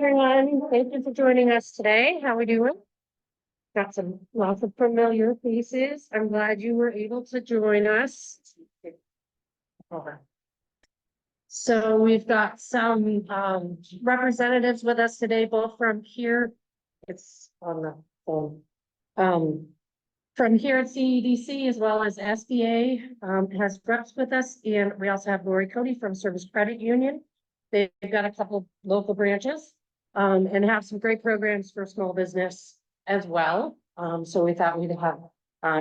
Everyone, thank you for joining us today. How are we doing? Got some lots of familiar faces. I'm glad you were able to join us. So we've got some representatives with us today, both from here. It's on the phone. From here at CEDC as well as SBA has reps with us, and we also have Lori Cody from Service Credit Union. They've got a couple local branches and have some great programs for small business as well. So we thought we'd have,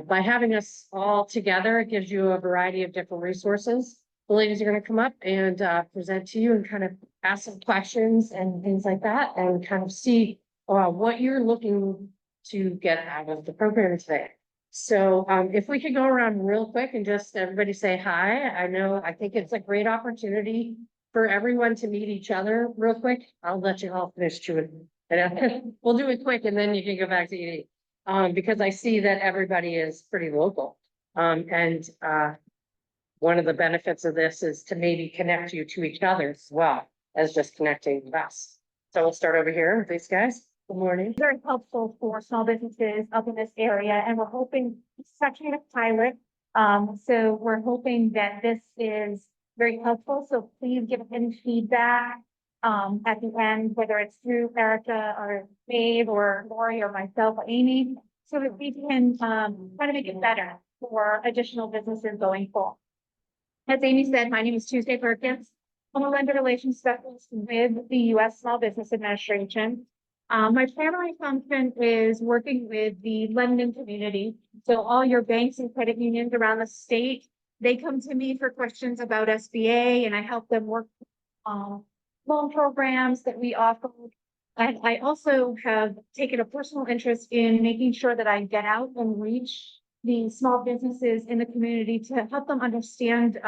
by having us all together, it gives you a variety of different resources. The ladies are going to come up and present to you and kind of ask some questions and things like that, and kind of see what you're looking to get out of the program today. So if we could go around real quick and just everybody say hi. I think it's a great opportunity for everyone to meet each other real quick. I'll let you all finish chewing. We'll do it quick and then you can go back to eating. Because I see that everybody is pretty local. One of the benefits of this is to maybe connect you to each other as well as just connecting with us. So we'll start over here with these guys. Good morning. Very helpful for small businesses up in this area, and we're hoping it's actually a pilot. So we're hoping that this is very helpful. So please give us any feedback at the end, whether it's through Erica or Dave or Lori or myself or Amy, so that we can try to make it better for additional businesses going forward. As Amy said, my name is Tuesday Perkins. I'm a lender relations specialist with the U.S. Small Business Administration. My primary function is working with the lending community. So all your banks and credit unions around the state, they come to me for questions about SBA, and I help them work on loan programs that we offer. And I also have taken a personal interest in making sure that I get out and reach the small businesses in the community to help them understand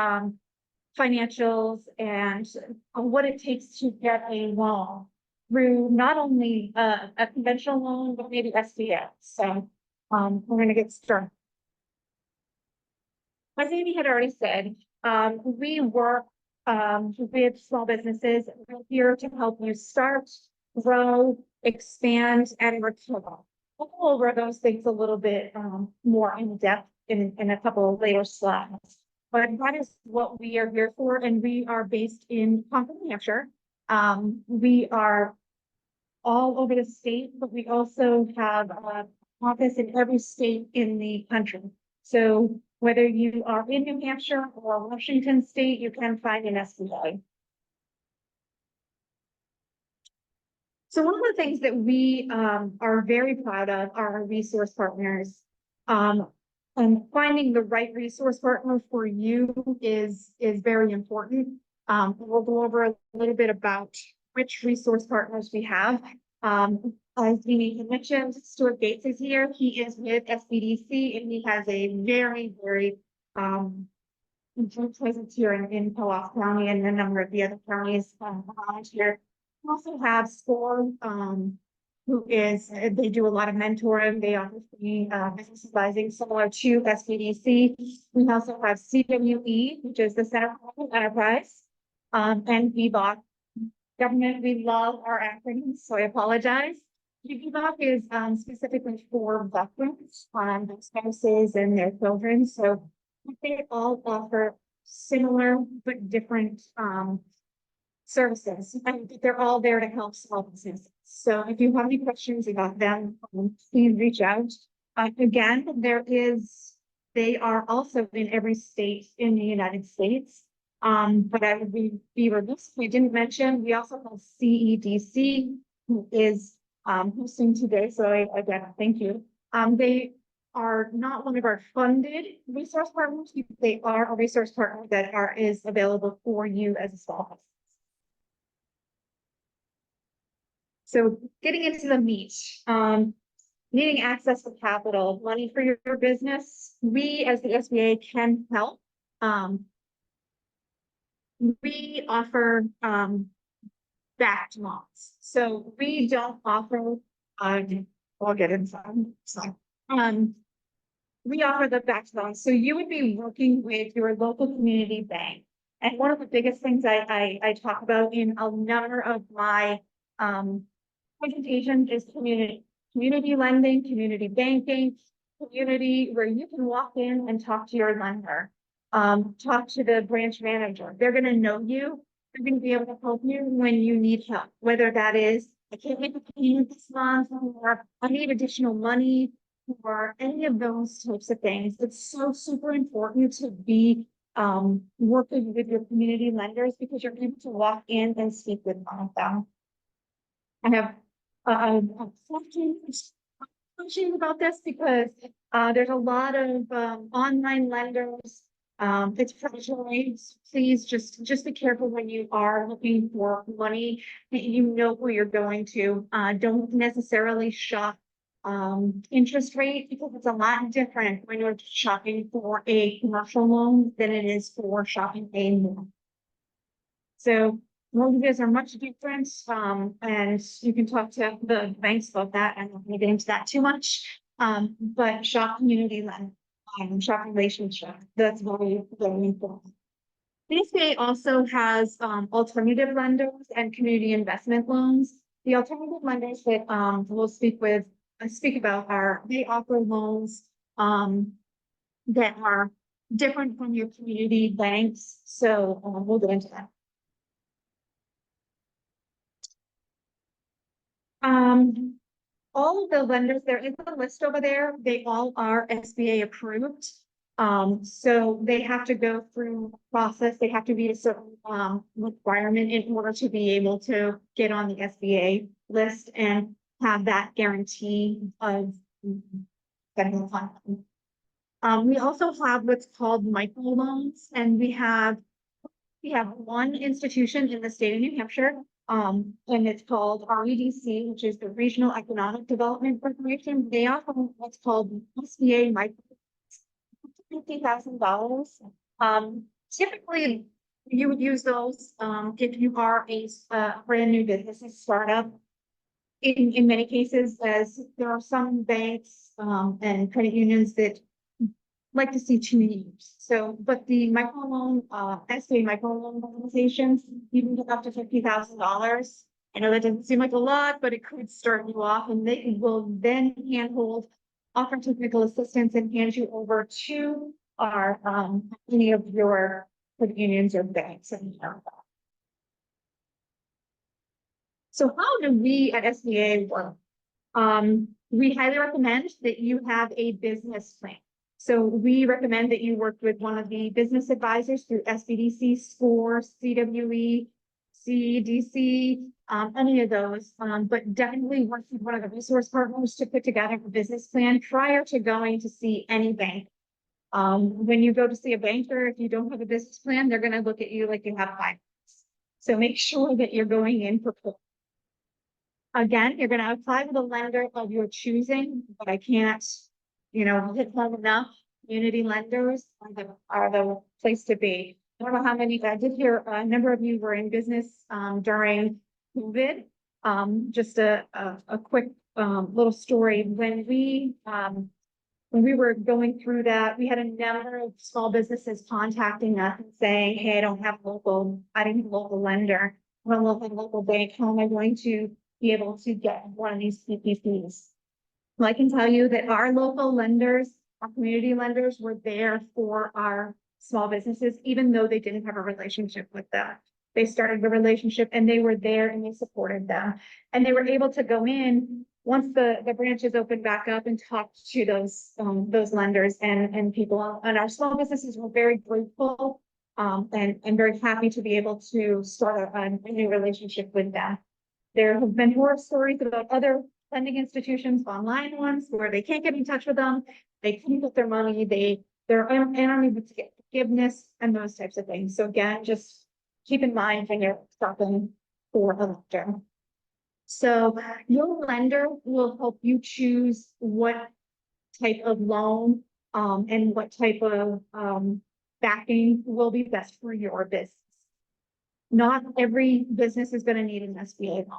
financials and what it takes to get a loan through not only a conventional loan, but maybe SBA. So we're going to get started. As Amy had already said, we work with small businesses. We're here to help you start, grow, expand, and recover. We'll go over those things a little bit more in depth in a couple of later slides. But that is what we are here for, and we are based in Concord, New Hampshire. We are all over the state, but we also have an office in every state in the country. So whether you are in New Hampshire or Washington State, you can find an SBA. So one of the things that we are very proud of are our resource partners. And finding the right resource partner for you is very important. We'll go over a little bit about which resource partners we have. As Amy had mentioned, Stuart Gates is here. He is with SBDC, and he has a very important presence here in Coös County and a number of the other counties around here. We also have SCORE, who is, they do a lot of mentoring. They offer free business advising similar to SBDC. We also have CWE, which is the Center for Enterprise, and VBOC. Government, we love our acronyms, so I apologize. VBOC is specifically for veterans, their spouses and their children. So they all offer similar but different services, and they're all there to help small businesses. So if you have any questions about them, please reach out. Again, they are also in every state in the United States. But I would be remiss if we didn't mention, we also have CEDC, who is hosting today. So again, thank you. They are not one of our funded resource partners. They are a resource partner that is available for you as a small business. So getting into the meat, needing access to capital, money for your business, we as the SBA can help. We offer backed loans. So we don't offer, I'll get inside. So, we offer the backed loans. So you would be working with your local community bank. And one of the biggest things I talk about in a number of my presentation is community lending, community banking, community where you can walk in and talk to your lender. Talk to the branch manager. They're gonna know you. They're gonna be able to help you when you need help, whether that is, I can't make a payment this month, or I need additional money, or any of those types of things. It's so super important to be working with your community lenders because you're able to walk in and speak with one of them. I have a question about this because there's a lot of online lenders. It's predatory. Please just be careful when you are looking for money that you know where you're going to. Don't necessarily shop interest rate because it's a lot different when you're shopping for a commercial loan than it is for shopping a loan. So mortgages are much different, and you can talk to the banks about that. I'm not going to get into that too much. But shop community lend, shop relationship, that's very, very important. BSBA also has alternative lenders and community investment loans. The alternative lenders that we'll speak about are, they offer loans that are different from your community banks. So we'll get into that. All of the lenders, there is a list over there. They all are SBA approved. So they have to go through a process. They have to meet a certain requirement in order to be able to get on the SBA list and have that guarantee of federal funding. We also have what's called microloans, and we have one institution in the state of New Hampshire. And it's called REDC, which is the Regional Economic Development Corporation. They offer what's called SBA micro $50,000. Typically, you would use those if you are a brand new business, a startup. In many cases, as there are some banks and credit unions that like to see 2 years. So, but the microloan, SBA microloan organizations, you can get up to $50,000. I know that doesn't seem like a lot, but it could start you off, and they will then handhold, offer technical assistance, and hand you over to our any of your credit unions or banks. So how do we at SBA work? We highly recommend that you have a business plan. So we recommend that you work with one of the business advisors through SBDC, SCORE, CWE, CDC, any of those, but definitely work with one of the resource partners to put together a business plan prior to going to see any bank. When you go to see a banker, if you don't have a business plan, they're going to look at you like you have 5. So make sure that you're going in prepared. Again, you're going to apply with a lender of your choosing, but I can't, hit home enough. Community lenders are the place to be. I don't know how many, I did hear a number of you were in business during COVID. Just a quick little story. When we were going through that, we had a number of small businesses contacting us and saying, hey, I don't have a local lender. I don't have a local bank. How am I going to be able to get one of these PPPs? Well, I can tell you that our local lenders, our community lenders, were there for our small businesses, even though they didn't have a relationship with them. They started the relationship and they were there and they supported them. And they were able to go in once the branches opened back up and talk to those lenders and people. And our small businesses were very grateful and very happy to be able to start a new relationship with them. There have been horror stories about other lending institutions, online ones, where they can't get in touch with them, they can't get their money, they're unable to get forgiveness and those types of things. So again, just keep in mind when you're shopping for a lender. So your lender will help you choose what type of loan and what type of backing will be best for your business. Not every business is going to need an SBA loan.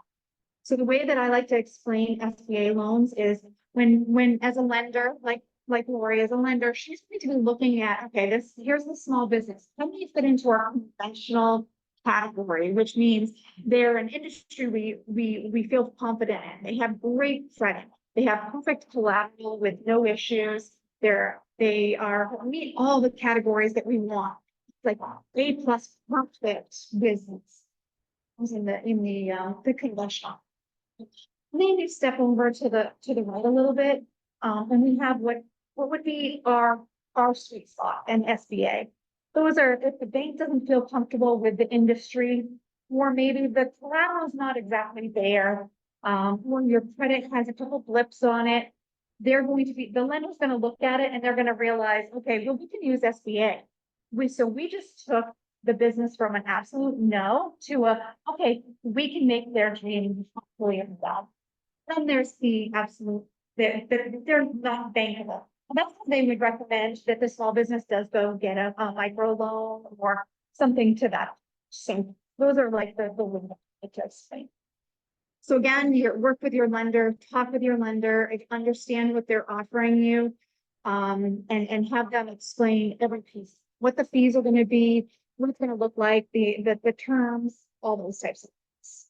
So the way that I like to explain SBA loans is when as a lender, like Lori as a lender, she's going to be looking at, okay, here's the small business. How do you fit into our conventional category, which means they're an industry we feel confident in. They have great credit. They have perfect collateral with no issues. They are meet all the categories that we want. Like A+ perfect business. In the conventional. Maybe step over to the right a little bit, and we have what would be our sweet spot and SBA. Those are if the bank doesn't feel comfortable with the industry, or maybe the collateral is not exactly there, or your credit has a couple blips on it, the lender's going to look at it and they're going to realize, okay, well, we can use SBA. We just took the business from an absolute no to okay, we can make their dream fully well. Then there's the absolute, they're not bankable. And that's what they would recommend that the small business does go get a micro loan or something to that. So those are like the window to explain. So again, you work with your lender, talk with your lender, understand what they're offering you, and have them explain every piece, what the fees are going to be, what it's going to look like, the terms, all those types of things.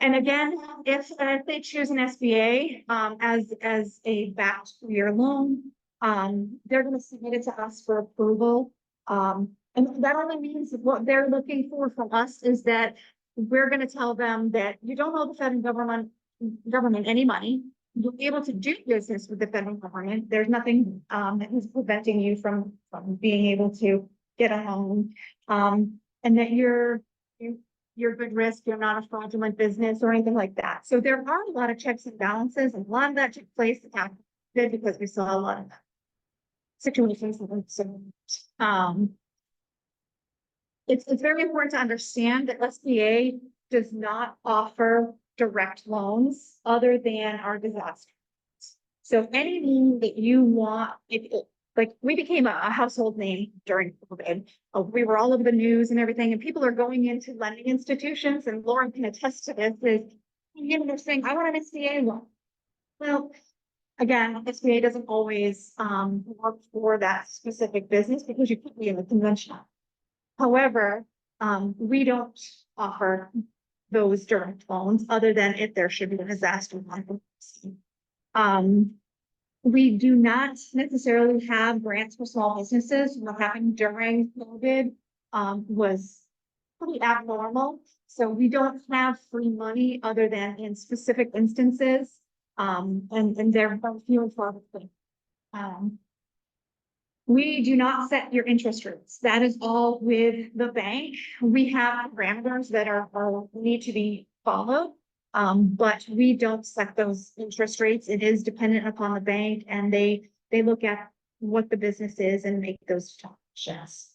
And again, if they choose an SBA as a backed career loan, they're going to submit it to us for approval. And that only means what they're looking for from us is that we're going to tell them that you don't owe the federal government any money. You'll be able to do business with the federal government. There's nothing that is preventing you from being able to get a loan, and that you're good risk. You're not a fraudulent business or anything like that. So there are a lot of checks and balances, and a lot of that took place after because we saw a lot of situations. So it's very important to understand that SBA does not offer direct loans other than our disaster. So any loan that you want, like we became a household name during COVID. We were all over the news and everything, and people are going into lending institutions, and Lauren can attest to this, they're saying, I want an SBA loan. Well, again, SBA doesn't always work for that specific business because you could be in the conventional. However, we don't offer those direct loans other than if there should be a disaster. We do not necessarily have grants for small businesses. What happened during COVID was pretty abnormal. So we don't have free money other than in specific instances. And they're few and far between. We do not set your interest rates. That is all with the bank. We have parameters that need to be followed. But we don't set those interest rates. It is dependent upon the bank, and they look at what the business is and make those determinations.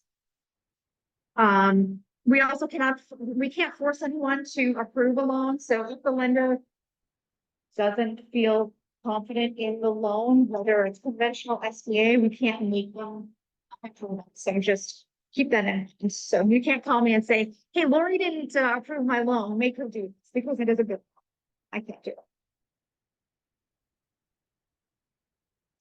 We can't force anyone to approve a loan. So if the lender doesn't feel confident in the loan, whether it's conventional SBA, we can't make them approve it. So just keep that in mind. So you can't call me and say, hey, Lori didn't approve my loan, make her do this because it is a good loan. I can't do it.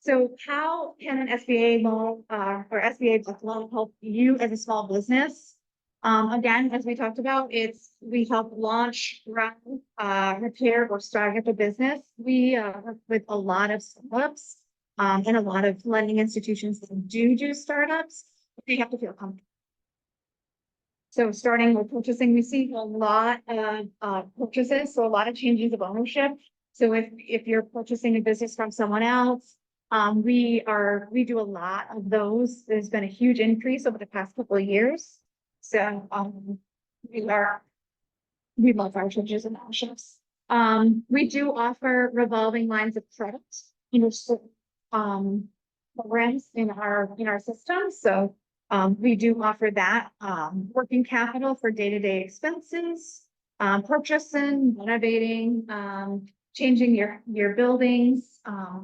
So how can an SBA loan or SBA loan help you as a small business? Again, as we talked about, we help launch, run, repair, or start up a business. We work with a lot of startups and a lot of lending institutions that do startups. They have to feel comfortable. So starting with purchasing, we see a lot of purchases, so a lot of changes of ownership. So if you're purchasing a business from someone else, we do a lot of those. There's been a huge increase over the past couple of years. So we love our changes and ownerships. We do offer revolving lines of credit, programs in our system. So we do offer that working capital for day-to-day expenses, purchasing, renovating, changing your buildings,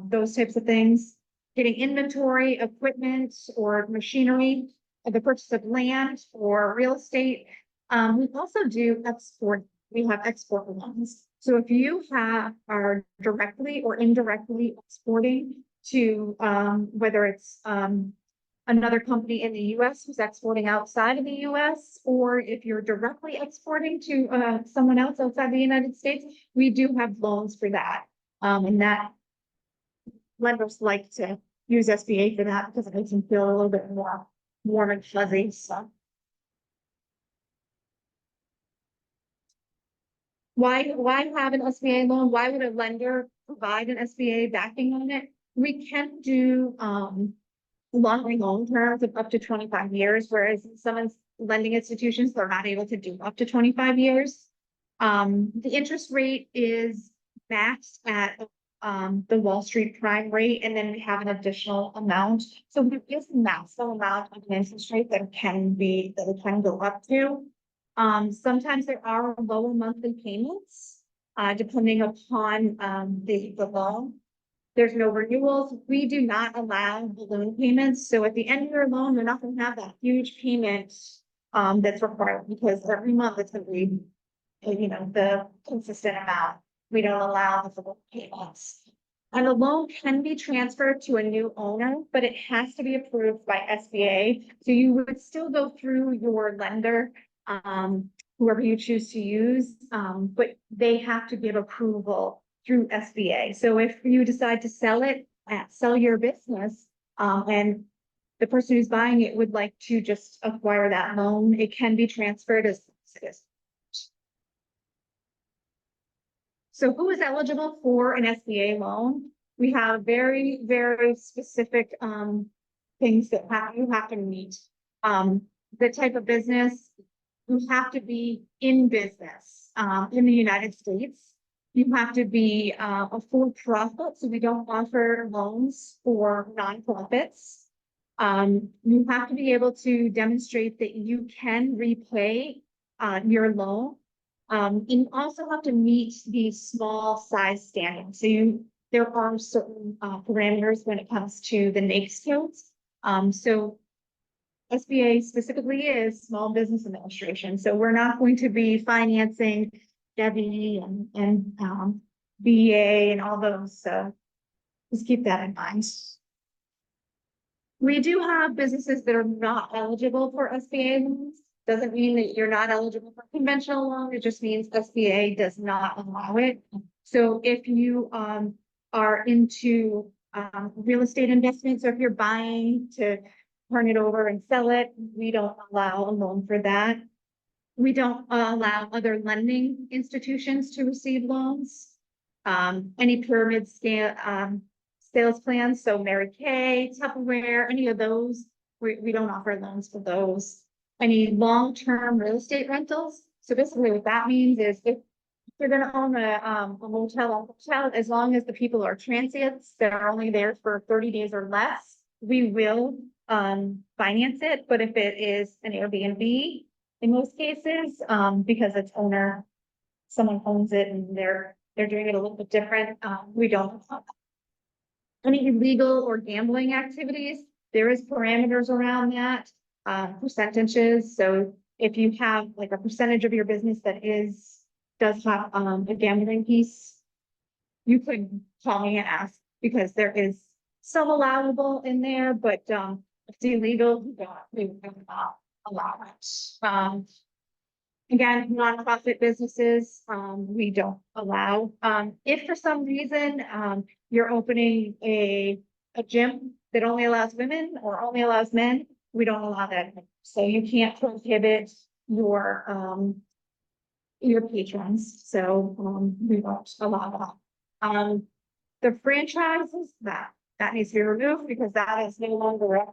those types of things, getting inventory, equipment, or machinery, the purchase of land or real estate. We also do export. We have export loans. So if you are directly or indirectly exporting to whether it's a another company in the US who's exporting outside of the US, or if you're directly exporting to someone else outside the United States, we do have loans for that. And that lenders like to use SBA for that because it makes them feel a little bit more warm and fuzzy. So why have an SBA loan? Why would a lender provide an SBA backing on it? We can do longer loan terms of up to 25 years, whereas some lending institutions, they're not able to do up to 25 years. The interest rate is maxed at the Wall Street prime rate, and then we have an additional amount. So there is a maximum amount of an interest rate that it can go up to. Sometimes there are lower monthly payments, depending upon the loan. There's no renewals. We do not allow balloon payments. So at the end of your loan, you're not going to have that huge payment that's required, because every month it's going to be, the consistent amount. We don't allow the balloon payments. And the loan can be transferred to a new owner, but it has to be approved by SBA. So you would still go through your lender, whoever you choose to use, but they have to give approval through SBA. So if you decide to sell your business, and the person who's buying it would like to just acquire that loan, it can be transferred as it is. So who is eligible for an SBA loan? We have very, very specific things that you have to meet. The type of business, you have to be in business in the United States. You have to be a for-profit, so we don't offer loans for nonprofits. You have to be able to demonstrate that you can repay your loan. You also have to meet the small size standards. So there are certain parameters when it comes to the NAICS codes. So SBA specifically is Small Business Administration. So we're not going to be financing Debbie and BA and all those. So just keep that in mind. We do have businesses that are not eligible for SBA loans. Doesn't mean that you're not eligible for conventional loan. It just means SBA does not allow it. So if you are into real estate investments, or if you're buying to turn it over and sell it, we don't allow a loan for that. We don't allow other lending institutions to receive loans. Any pyramid scale sales plans, so Mary Kay, Tupperware, any of those, we don't offer loans for those. Any long-term real estate rentals. So basically what that means is if you're going to own a motel, as long as the people are transients, they're only there for 30 days or less, we will finance it. But if it is an Airbnb, in most cases, because it's someone owns it and they're doing it a little bit different, we don't. Any illegal or gambling activities, there is parameters around that. Percentages. So if you have like a percentage of your business that does have a gambling piece, you could call me and ask, because there is some allowable in there, but if it's illegal, we will not allow it. Again, nonprofit businesses, we don't allow. If for some reason you're opening a gym that only allows women or only allows men, we don't allow that. So you can't prohibit your patrons. So we don't allow that. The franchises, that needs to be removed, because that is no longer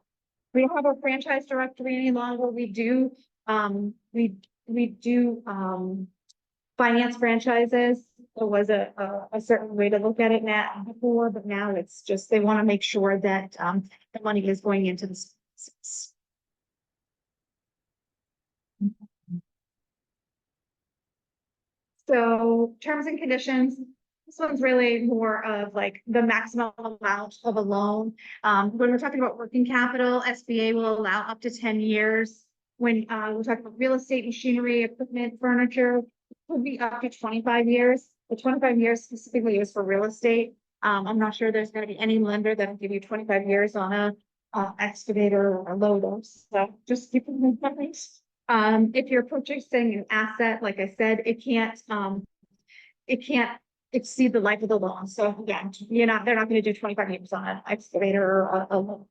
we don't have a franchise directory any longer. We do finance franchises. There was a certain way to look at it now before, but now it's just they want to make sure that the money is going into the So terms and conditions, this one's really more of like the maximum amount of a loan. When we're talking about working capital, SBA will allow up to 10 years. When we're talking about real estate, machinery, equipment, furniture, it could be up to 25 years. The 25 years specifically is for real estate. I'm not sure there's going to be any lender that will give you 25 years on excavator or loader, so just keep them in mind. If you're purchasing an asset, like I said, it can't exceed the life of the loan. So again, they're not gonna do 25 years on an excavator or a loan.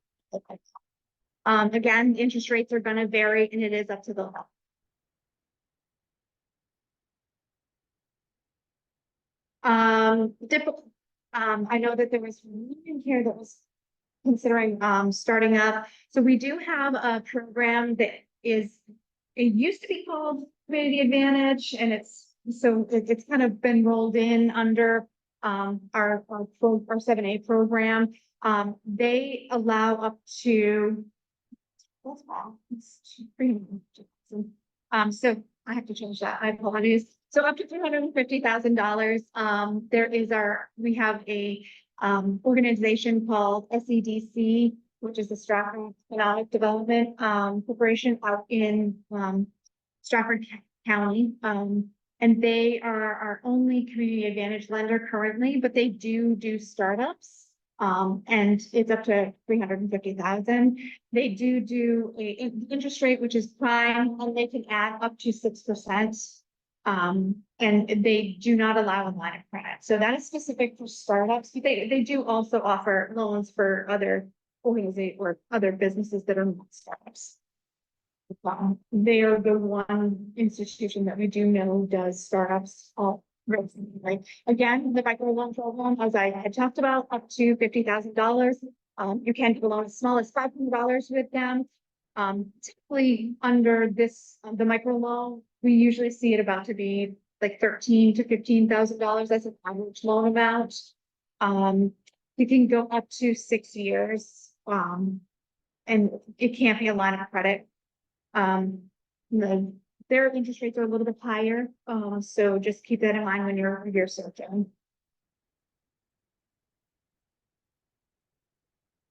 Again, interest rates are gonna vary and it is up to the loan. Difficult, I know that there was one in here that was considering, starting up. So we do have a program that it used to be called Community Advantage, and it's kind of been rolled in under, our 7A program. They allow up to, what's wrong? It's pretty. So I have to change that. I apologize. So up to $350,000. We have a organization called SEDC, which is the Stratford Economic Development Corporation out in Stratford County. And they are our only community advantage lender currently, but they do startups. And it's up to 350,000. They do a interest rate, which is prime, and they can add up to 6%. And they do not allow a line of credit. So that is specific for startups, but they do also offer loans for other organizations or other businesses that are not startups. They are the one institution that we do know does startups all. Right. Again, the microloan program, as I had talked about, up to $50,000. You can do a loan as small as $500 with them. Typically under this, the microloan, we usually see it about to be like $13,000 to $15,000. That's an average loan amount. You can go up to 6 years. And it can't be a line of credit. Their interest rates are a little bit higher, so just keep that in mind when you're searching.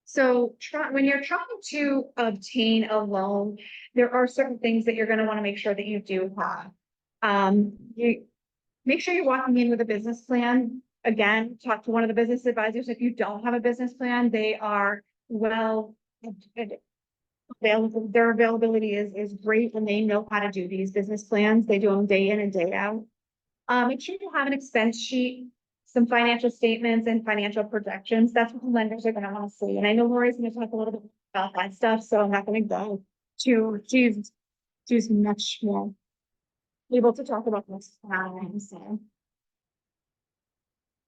So when you're trying to obtain a loan, there are certain things that you're going to want to make sure that you do have. You make sure you're walking in with a business plan. Again, talk to one of the business advisors. If you don't have a business plan, they are available. Their availability is great, and they know how to do these business plans. They do them day in and day out. Make sure you have an expense sheet, some financial statements and financial projections. That's what the lenders are going to want to see. And I know Lori's going to talk a little bit about that stuff, so I'm not going to go she's much more able to talk about this. So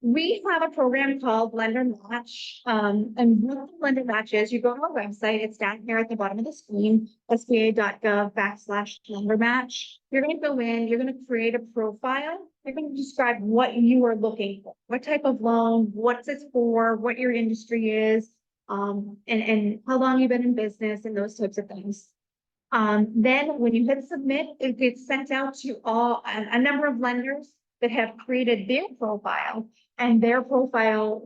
we have a program called Lender Match. And what the Lender Match is, you go to our website, it's down here at the bottom of the screen, sba.gov/lender match. You're going to go in, you're going to create a profile. You're going to describe what you are looking for, what type of loan, what's it for, what your industry is, and how long you've been in business and those types of things. Then when you hit submit, it gets sent out to a number of lenders that have created their profile, and their profile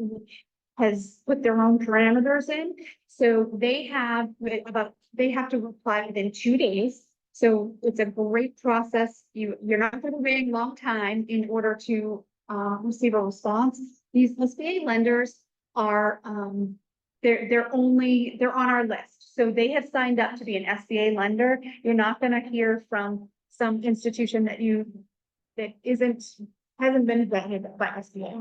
has put their own parameters in. So they have to reply within 2 days. So it's a great process. You're not going to be waiting a long time in order to receive a response. These SBA lenders are they're on our list. So they have signed up to be an SBA lender. You're not going to hear from some institution that hasn't been vetted by SBA.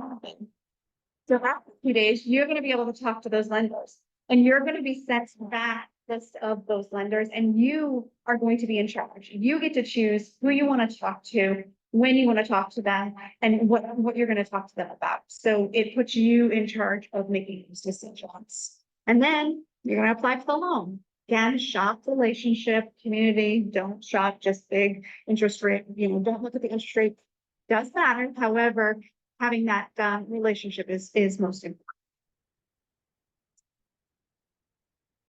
So after 2 days, you're going to be able to talk to those lenders, and you're going to be sent back list of those lenders, and you are going to be in charge. You get to choose who you want to talk to, when you want to talk to them, and what you're going to talk to them about. So it puts you in charge of making those decisions. And then you're going to apply for the loan. Again, shop relationship, community, don't shop just big interest rate. Don't look at the interest rate. Does matter. However, having that relationship is most important.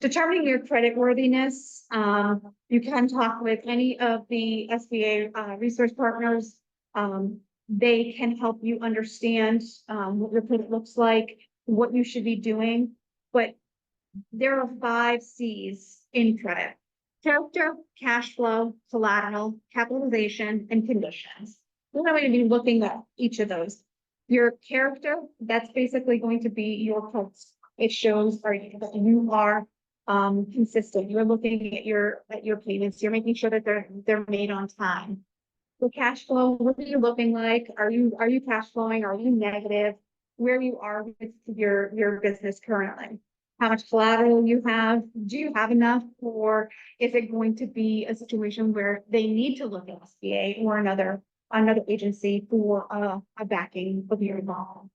Determining your credit worthiness. You can talk with any of the SBA resource partners. They can help you understand what your credit looks like, what you should be doing. But there are 5 C's in credit: character, cash flow, collateral, capitalization, and conditions. We're going to be looking at each of those. Your character, that's basically going to be your credit. It shows that you are consistent. You're looking at your payments, you're making sure that they're made on time. The cash flow, what are you looking like? Are you cash flowing? Are you negative? Where you are with your business currently? How much collateral you have? Do you have enough? Or is it going to be a situation where they need to look at SBA or another agency for a backing of your loan?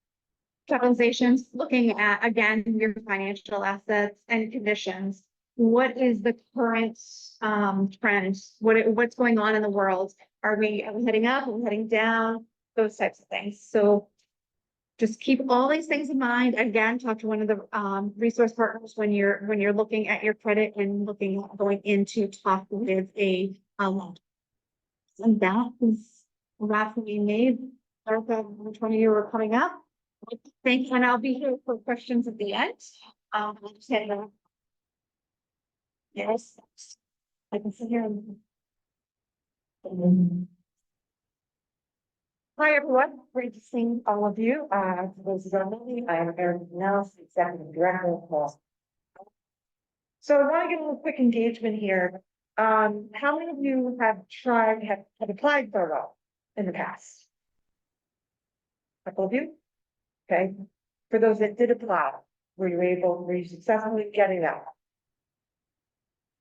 Capitalizations, looking at, again, your financial assets and conditions. What is the current trends? What's going on in the world? Are we heading up? Are we heading down? Those types of things. So just keep all these things in mind. Again, talk to one of the resource partners when you're looking at your credit and looking at going into talk with a loan. And that is wrap we made. Erica, which one of you are coming up? Thank you, and I'll be here for questions at the end. I'll just hand it over. Yes, I can sit here and. Hi, everyone. Great to see all of you. For those who don't know me, I am Erica Nellis, Executive Director of Coös. So I want to get a little quick engagement here. How many of you have applied for a role in the past? A couple of you? Okay. For those that did apply, were you successfully getting that?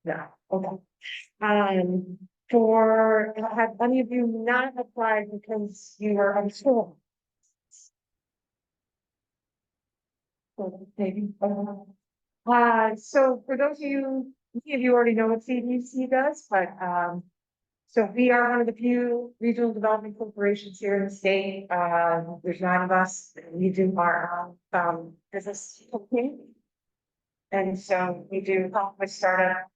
No. Okay. Have any of you not applied because you were unsure? Maybe. So for those of you, many of you already know what CDC does, but so we are one of the few regional development corporations here in the state. There's 9 of us. We do our business company. And so we do help with startup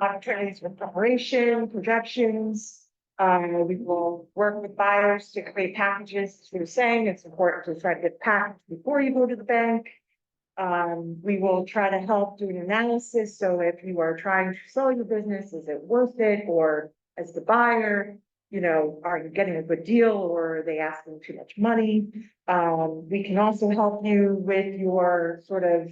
opportunities with preparation, projections. We will work with buyers to create packages. As we were saying, it's important to try to get packaged before you go to the bank. We will try to help do an analysis. So if you are trying to sell your business, is it worth it? Or as the buyer, are you getting a good deal or are they asking too much money? We can also help you with your sort of,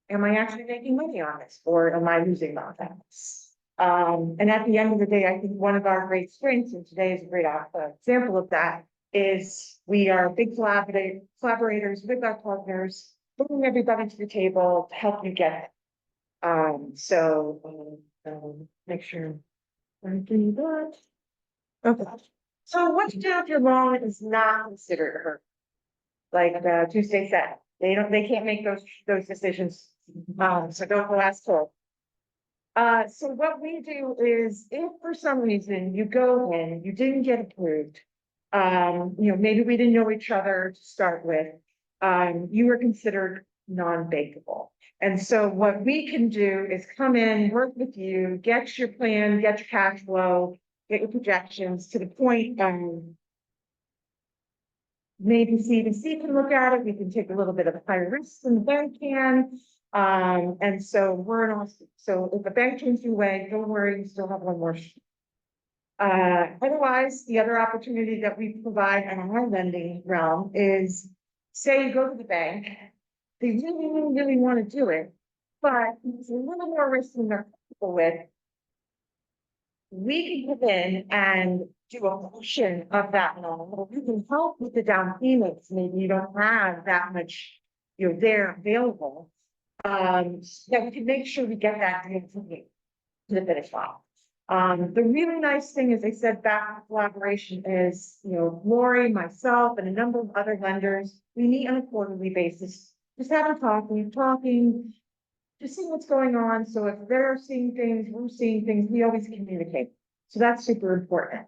am I actually making money on this or am I losing money on this? And at the end of the day, I think one of our great strengths, and today is a great example of that, is we are big collaborators with our partners, bringing everybody to the table to help you get it. Make sure I'm doing that. Okay. So what to do if your loan is not considered a hurt? Like Tuesday said, they can't make those decisions. So don't go ask for. So what we do is, if for some reason you go in, you didn't get approved, maybe we didn't know each other to start with, you were considered non-bankable. And so what we can do is come in, work with you, get your plan, get your cash flow, get your projections to the point, maybe CDC can look at it. We can take a little bit of a higher risk than the bank can. And so so if the bank turns you away, don't worry, you still have one more. Otherwise, the other opportunity that we provide in our lending realm is, say you go to the bank, they really, really want to do it, but it's a little more risk than they're comfortable with. We can come in and do a portion of that loan, or we can help with the down payments. Maybe you don't have that much, there available. That we can make sure we get that deal to the finish line. The really nice thing, as I said, back in collaboration is, Lori, myself, and a number of other lenders, we meet on a quarterly basis, just having talking, just seeing what's going on. So if they're seeing things, we're seeing things, we always communicate. So that's super important.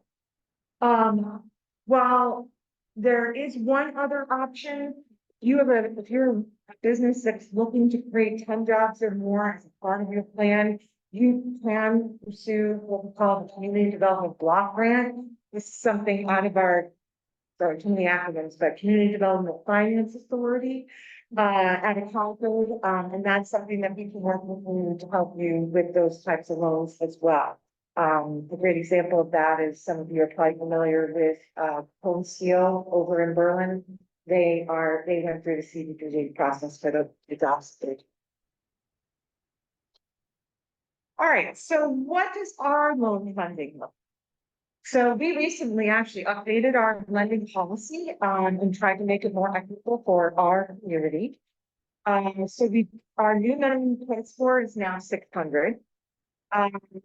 While there is one other option, if you're a business that's looking to create 10 jobs or more as a part of your plan, you can pursue what we call the Community Development Block Grant. This is something out of our, sorry, too many acronyms, but Community Development Finance Authority at a Concord. And that's something that we can work with you to help you with those types of loans as well. A great example of that is, some of you are probably familiar with Coös over in Berlin. They went through the CDBG process for the jobs. All right, so what does our loan funding look? So we recently actually updated our lending policy, and tried to make it more equitable for our community. Our new minimum credit score is now 600.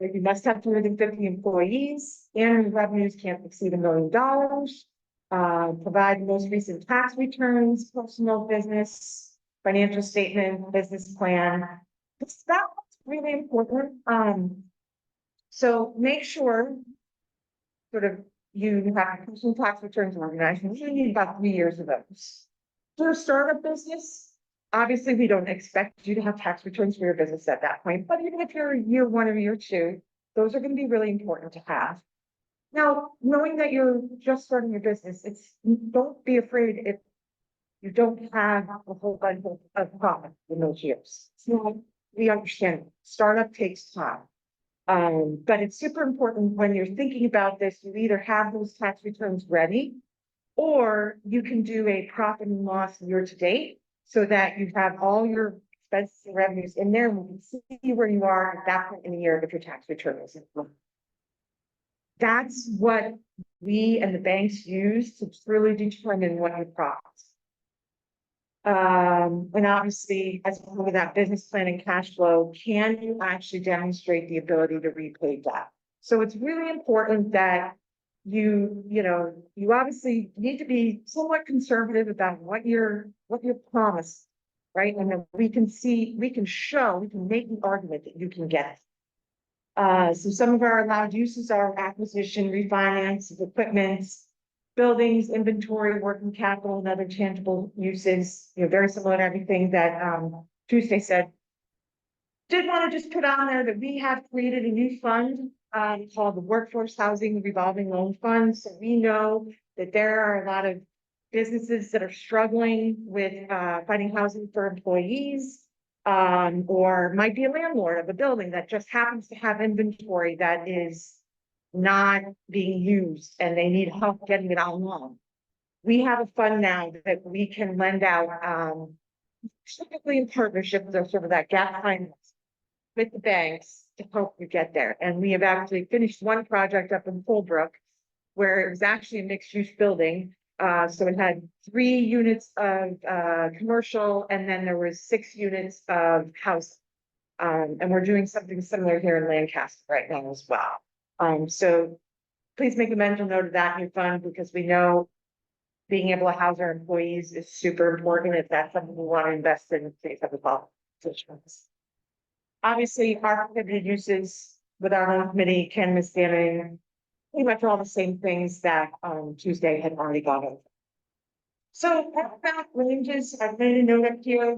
You must have 250 employees, annual revenues can't exceed $1 million. Provide the most recent tax returns, personal business, financial statement, business plan. That's really important. So make sure sort of you have personal tax returns organized. You need about 3 years of those. For a startup business, obviously, we don't expect you to have tax returns for your business at that point, but even if you're year one or year two, those are going to be really important to have. Now, knowing that you're just starting your business, don't be afraid if you don't have a whole bunch of profit in those years. So we understand startup takes time. But it's super important when you're thinking about this, you either have those tax returns ready, or you can do a profit and loss year to date so that you have all your expenses and revenues in there, and we can see where you are at that point in the year if your tax return is in. That's what we and the banks use to truly determine what your profits. And obviously, as part of that business plan and cash flow, can you actually demonstrate the ability to repay debt? So it's really important that you obviously need to be somewhat conservative about what you're promised, right? And then we can make the argument that you can get it. So some of our allowed uses are acquisition, refinance of equipment, buildings, inventory, working capital, and other tangible uses, very similar to everything that Tuesday said. Did want to just put on there that we have created a new fund called the Workforce Housing Revolving Loan Fund. So we know that there are a lot of businesses that are struggling with finding housing for employees, or might be a landlord of a building that just happens to have inventory that is not being used and they need help getting it online. We have a fund now that we can lend out, typically in partnership with sort of that gap finance with the banks to help you get there. And we have actually finished one project up in Fullbrook where it was actually a mixed use building. So it had 3 units of commercial, and then there was 6 units of housing. And we're doing something similar here in Lancaster right now as well. So please make a mental note of that in your fund, because we know being able to house our employees is super important if that's something we want to invest in case of a politicians. Obviously, our prohibited uses with our loan committee, Ken was standing pretty much all the same things that Tuesday had already got over. So back ranges, I've made a note up here,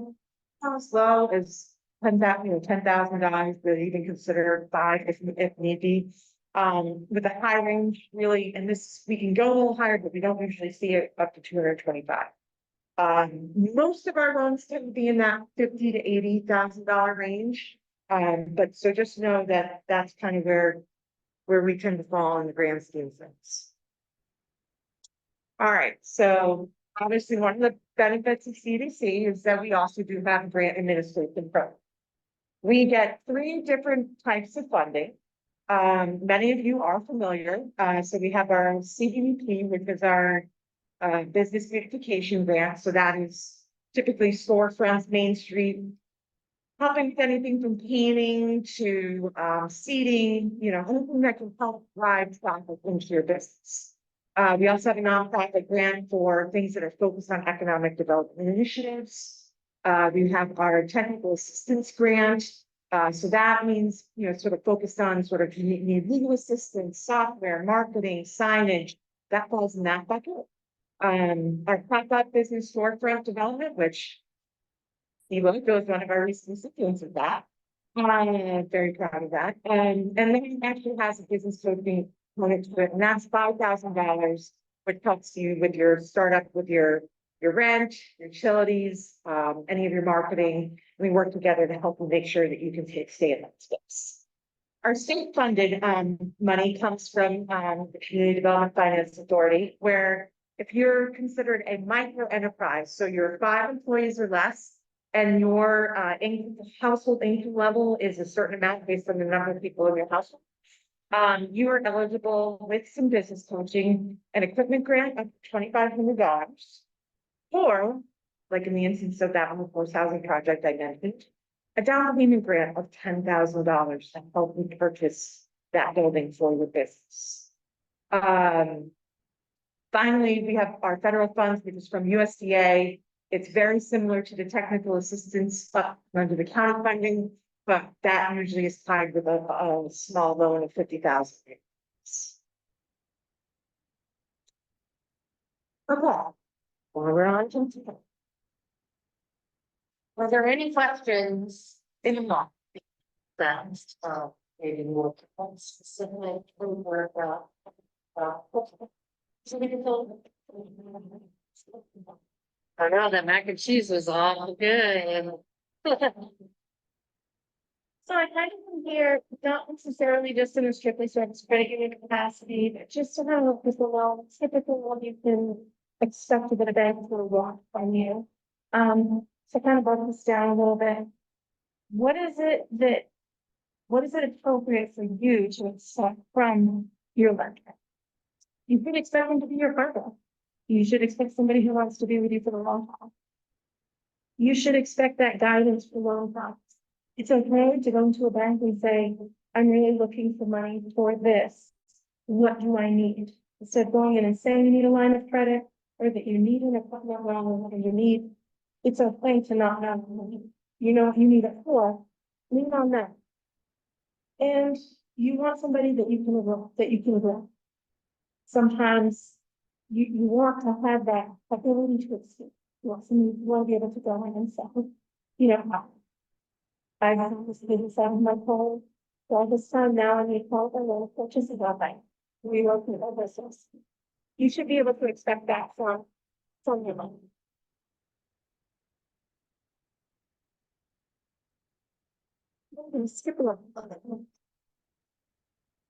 as low as $10,000, but even consider 5 if need be. With a high range, really, and this we can go a little higher, but we don't usually see it up to 225. Most of our loans tend to be in that $50,000 to $80,000 range. But so just know that that's kind of where we tend to fall in the grand scheme of things. All right, so obviously one of the benefits of CDC is that we also do have a grant administration program. We get 3 different types of funding. Many of you are familiar. So we have our CDBP, which is our business beautification grant. So that is typically storefronts, Main Street, helping with anything from painting to seating, anything that can help drive traffic into your business. We also have a nonprofit grant for things that are focused on economic development initiatives. We have our technical assistance grant. So that means, sort of focused on sort of you need legal assistance, software, marketing, signage, that falls in that bucket. Our pop-up business storefront development, which Evo is one of our recent recipients of that. I'm very proud of that. And then it actually has a business coaching component to it, and that's $5,000, which helps you with your startup, with your rent, your utilities, any of your marketing. We work together to help you make sure that you can stay in that space. Our state funded money comes from the Community Development Finance Authority, where if you're considered a micro enterprise, so you're 5 employees or less, and your household income level is a certain amount based on the number of people in your household, you are eligible with some business coaching, an equipment grant of $2,500. Or, like in the instance of that workforce housing project I mentioned, a down payment grant of $10,000 to help you purchase that building for your business. Finally, we have our federal funds, which is from USDA. It's very similar to the technical assistance under the county funding, but that usually is tied with a small loan of $50,000. Okay, well, we're on to. Were there any questions in the law? That, maybe more specific or, I know that mac and cheese was awful good. So I kind of compare, not necessarily just in a strictly service credit union capacity, but just to kind of look with the loan, typically what you can expect to get a bank to want from you. So kind of broke this down a little bit. What is it appropriate for you to expect from your lender? You could expect them to be your partner. You should expect somebody who wants to be with you for the long haul. You should expect that guidance for loan process. It's okay to go into a bank and say, I'm really looking for money for this. What do I need? Instead of going in and saying you need a line of credit or that you need an equipment loan or what you need, it's okay to not know. You know what you need it for. Lean on that. And you want somebody that you can grow. Sometimes you want to have that ability to escape. You want somebody you want to be able to go in and say, you know, I have this business out of my home. So this time now I need help and then purchase a building. Relocate my business. You should be able to expect that from your money. I'm gonna skip a little bit.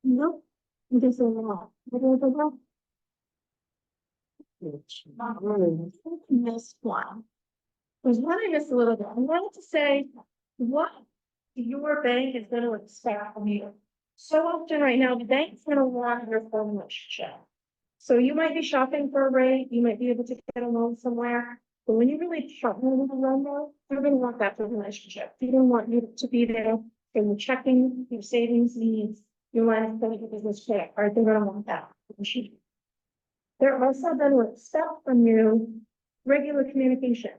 Nope. This is not. Missed one. There's one I missed a little bit. I wanted to say what your bank is going to expect from you. So often right now, the bank's going to want your full relationship. So you might be shopping for a rate, you might be able to get a loan somewhere, but when you really shop with a lender, they're going to want that full relationship. They don't want you to be there for your checking, your savings needs, your line of credit, your business credit card. They're going to want that. They're also going to expect from you regular communication.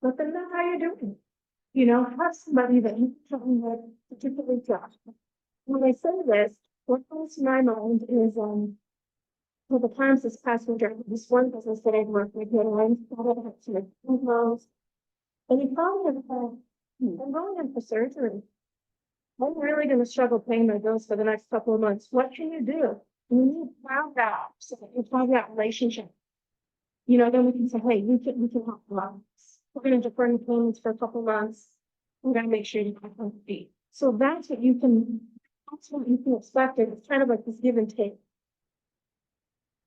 Let them know how you're doing. You know, have somebody that you can with particularly trust. When I say this, what comes to my mind is for the times this past winter, this one business that I've worked with, and loans, and he probably have I'm going in for surgery. I'm really going to struggle paying my bills for the next couple of months. What can you do? We need to have that so that you have that relationship. You know, then we can say, hey, we can help you out. We're going to defer your payments for a couple of months. We're going to make sure you have on feet. So that's what you can expect. It's kind of like this give and take.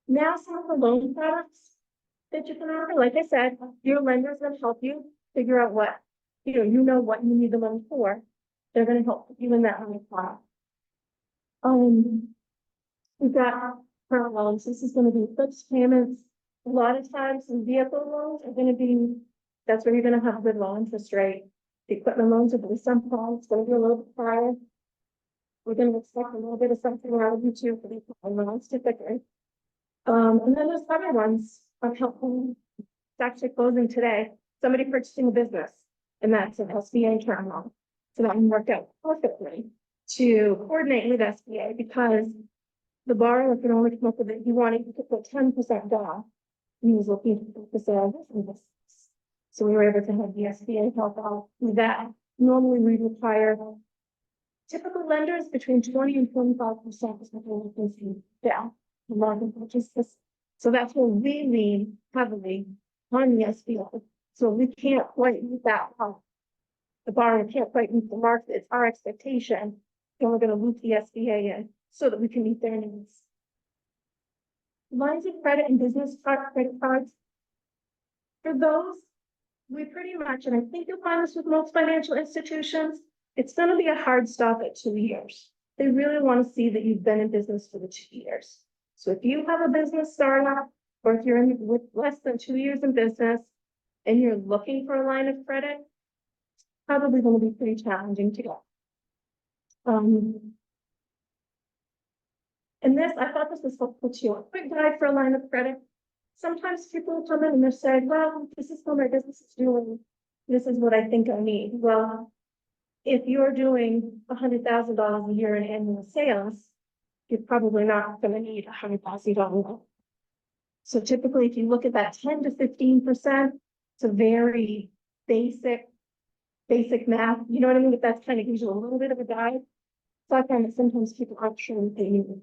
Now, some of the loan products that you can offer, like I said, your lender is going to help you figure out what, you know what you need the money for. They're going to help you in that money product. We've got current loans. This is going to be fixed payments. A lot of times, the vehicle loans are going to be, that's where you're going to have a good low interest rate. The equipment loans are going to be some it's going to be a little bit higher. We're going to expect a little bit of something out of you too for the equipment loans typically. And then there's other ones I'm helping. It's actually closing today. Somebody purchasing a business, and that's an SBA term loan. So that worked out perfectly to coordinate with SBA because the borrower can only come up with it. He wanted to put 10% down. He was looking for sales and business. So we were able to have the SBA help out with that. Normally we require typical lenders between 20 and 25% is what we're looking down. So that's where we lean heavily on the SBA. So we can't quite meet that. The borrower can't quite meet the market. It's our expectation. And we're going to loop the SBA in so that we can meet their needs. Lines of credit and business credit cards. For those, we pretty much, and I think you'll find this with most financial institutions, it's gonna be a hard stop at 2 years. They really want to see that you've been in business for the 2 years. So if you have a business startup, or if you're in with less than 2 years in business, and you're looking for a line of credit, it's probably gonna be pretty challenging to get. And this, I thought this was helpful too, a quick guide for a line of credit. Sometimes people come in and they're saying, well, this is what my business is doing. This is what I think I need. Well, if you're doing $100,000 a year in annual sales, you're probably not gonna need $100,000. So typically, if you look at that 10 to 15%, it's a very basic math, you know what I mean? But that's kind of gives you a little bit of a guide. So I find that sometimes people aren't sure what they need.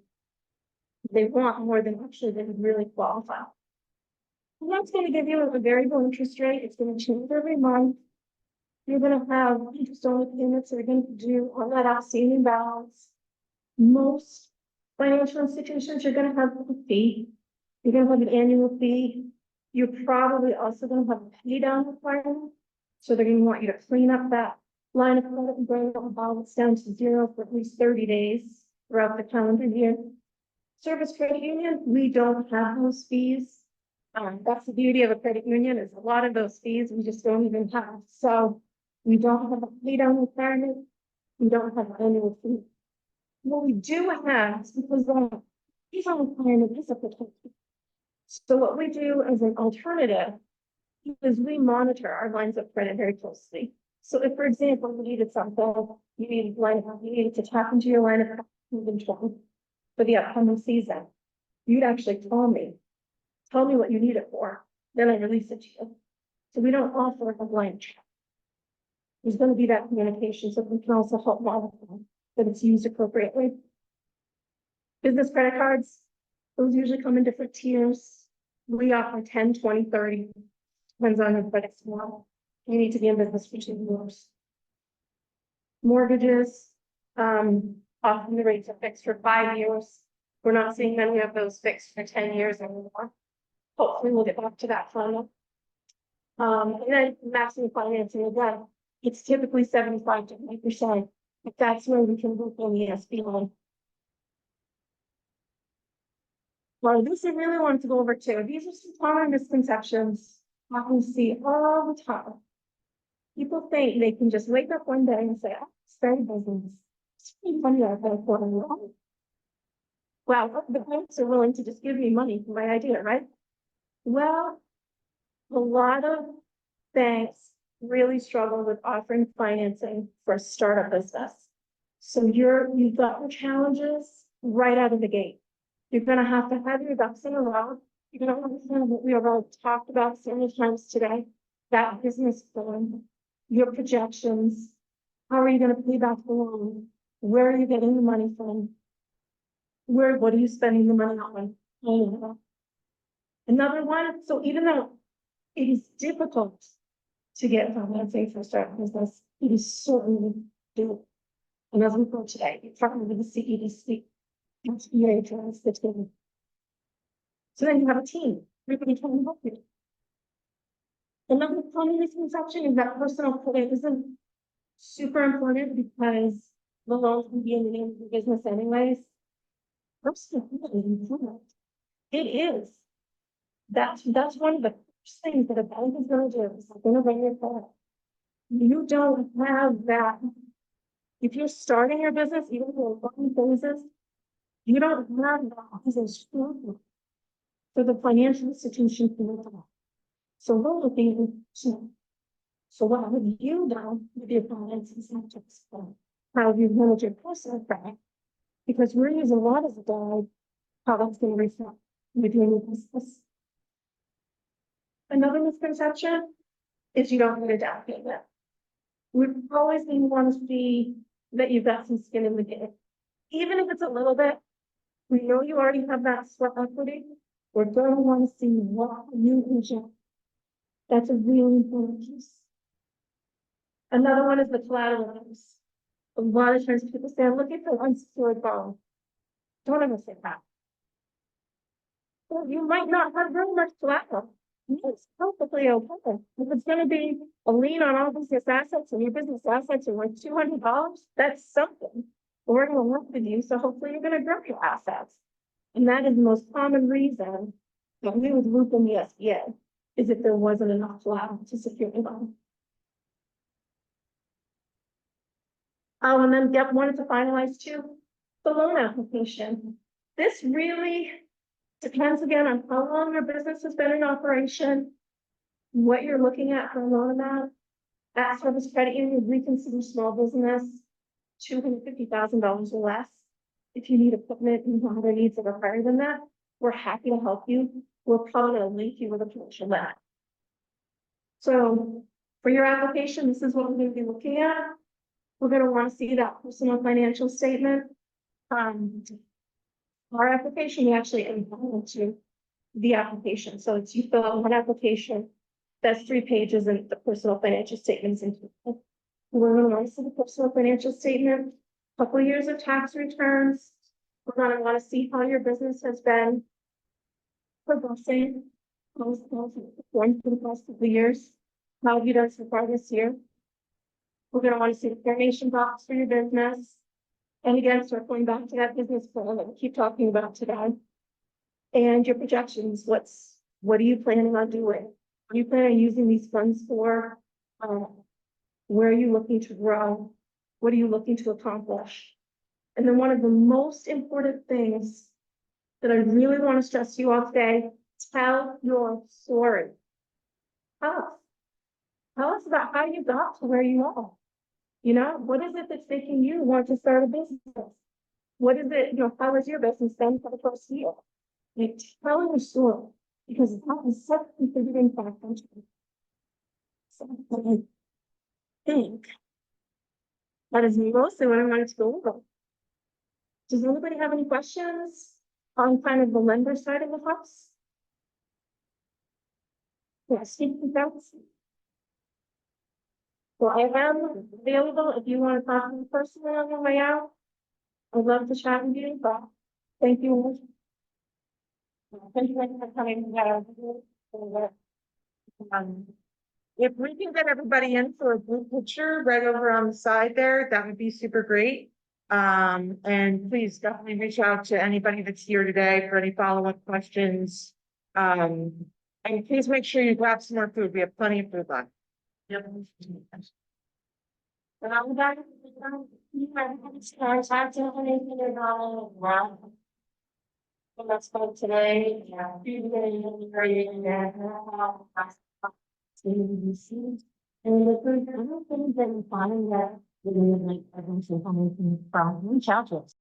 They want more than actually they would really qualify. And that's going to give you a variable interest rate. It's going to change every month. You're going to have interest only payments that are going to do on that outstanding balance. Most financial institutions, you're going to have a fee. You're going to have an annual fee. You're probably also going to have a pay down requirement. So they're going to want you to clean up that line of credit and bring the balance down to zero for at least 30 days throughout the calendar year. Service credit union, we don't have those fees. That's the beauty of a credit union, is a lot of those fees we just don't even have. So we don't have a pay down requirement. We don't have an annual fee. What we do have is because the pay down requirement is a protection. So what we do as an alternative is we monitor our lines of credit very closely. So if, for example, you needed something, you needed to tap into your line of inventory for the upcoming season, you'd actually tell me what you need it for, then I release it to you. So we don't offer a blank check. There's going to be that communication, so we can also help monitor that it's used appropriately. Business credit cards, those usually come in different tiers. We offer 10, 20, 30, depends on your credit score. You need to be in business for 2 years. Mortgages, often the rates are fixed for 5 years. We're not seeing many of those fixed for 10 years anymore. Hopefully we'll get back to that final. And then maximum financing again, it's typically 75 to 80%. But that's where we can look in the SB line. Well, this I really wanted to go over too. These are some common misconceptions I can see all the time. People think they can just wake up one day and say, oh, start a business. It's pretty funny out there for me. Well, the banks are willing to just give me money for my idea, right? Well, a lot of banks really struggle with offering financing for a startup business. So you've got your challenges right out of the gate. You're going to have your ducks in a row. You're going to understand what we have already talked about so many times today, that business plan, your projections, how are you going to pay back the loan? Where are you getting the money from? What are you spending the money on? Another one, so even though it is difficult to get financing for a startup business, it is certainly doable. And as we go today, you partner with the CEDC, SBA joins the team. So then you have a team, everybody can help you. Another common misconception is that personal credit isn't super important because the loan can be in the name of the business anyways. Personal credit is important. It is. That's one of the first things that a bank is going to do is they're going to bring your credit. You don't have that. If you're starting your business, even for one phases, you don't have that as a struggle for the financial institution to look at. So what would be so what have you done with your finances? How have you managed your personal credit? Because we're using a lot as a guide, how that's going to reflect with your new business. Another misconception is you don't need a down payment. We're always going to want to see that you've got some skin in the game. Even if it's a little bit, we know you already have that sweat equity. We're going to want to see what you inject. That's a really important piece. Another one is the collateral use. A lot of times people say, I'm looking for unsecured bond. Don't ever say that. Well, you might not have very much collateral. It's perfectly okay. If it's gonna be a lien on all business assets and your business assets are worth $200, that's something. We're gonna work with you, so hopefully you're gonna grow your assets. And that is the most common reason that we would loop in the SBA, is if there wasn't enough flow to secure the loan. Oh, and then wanted to finalize too, the loan application. This really depends again on how long your business has been in operation, what you're looking at for a loan amount. At Service Credit Union, we consider small business $250,000 or less. If you need equipment and have other needs that are higher than that, we're happy to help you. We're probably going to link you with a commercial lender. So for your application, this is what we're going to be looking at. We're going to want to see that personal financial statement. Our application, we actually enroll to the application. So it's you fill out one application, that's 3 pages, and the personal financial statements included. We're going to want to see the personal financial statement, couple years of tax returns. We're going to want to see how your business has been progressing. Performed for the past couple of years. How have you done so far this year? We're going to want to see the donation box for your business. And again, circling back to that business plan that we keep talking about today. And your projections, what are you planning on doing? Are you planning on using these funds for? Where are you looking to grow? What are you looking to accomplish? And then one of the most important things that I really want to stress to you all today, tell your story. Tell us about how you got to where you are. You know, what is it that's making you want to start a business? What is it, how has your business been for the first year? Like, tell your story, because that is such a contributing factor. So I think that is mostly what I wanted to go over. Does anybody have any questions on kind of the lender side of the house? Yes, that's. Well, I am available if you want to talk to me personally on your way out. I'd love to chat with you, but thank you. Thank you for coming. If we can get everybody in for a group picture right over on the side there, that would be super great. And please definitely reach out to anybody that's here today for any follow-up questions. And please make sure you grab some more food. We have plenty of food left. Yep. And I'm back. Let's go today. And the group, I don't think that we find that we need like, I don't know, from reach out to us.